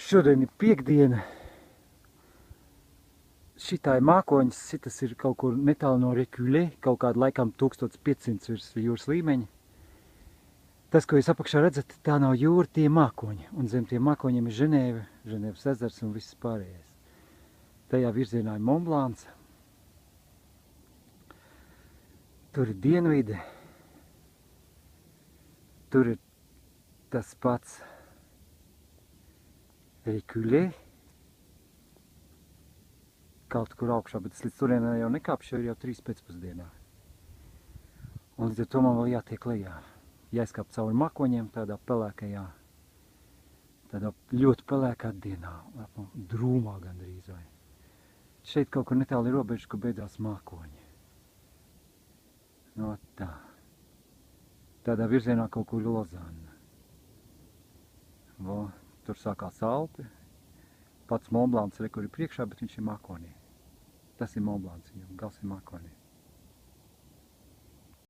Šodien ir piekdiena. Šitā ir mākoņas, šitas ir kaut kur netālu no Reculē, kaut kāda laikam 1500 virs jūras līmeņa. Tas, ko jūs apakšā redzat, tā nav jūra, tie mākoņi. Un zem tiem mākoņiem ir Ženēva, Ženēvas ezers un viss pārējais. Tajā virzienā ir Mont Blanc. Tur ir dienvide. Tur ir tas pats Reculē. Kaut kur augšā, bet es līdz turienē jau nekāpšu, jo ir jau 3 pēcpusdienā. Un līdz ar to man vēl jātiek lejā. Jāizkāp cauri mākoņiem tādā pelēkajā, tādā ļoti pelēkā dienā, drūmā gandrīz vai. Šeit kaut kur netāli ir robeža, kur beidzās mākoņi. No tā. Tādā virzienā kaut kur ir Lozanna. Vo, tur sākās Alpi. Pats Mont Blanc, kur ir priekšā, bet viņš ir mākonī. Tas ir Mont Blanc, jo gals ir mākonī.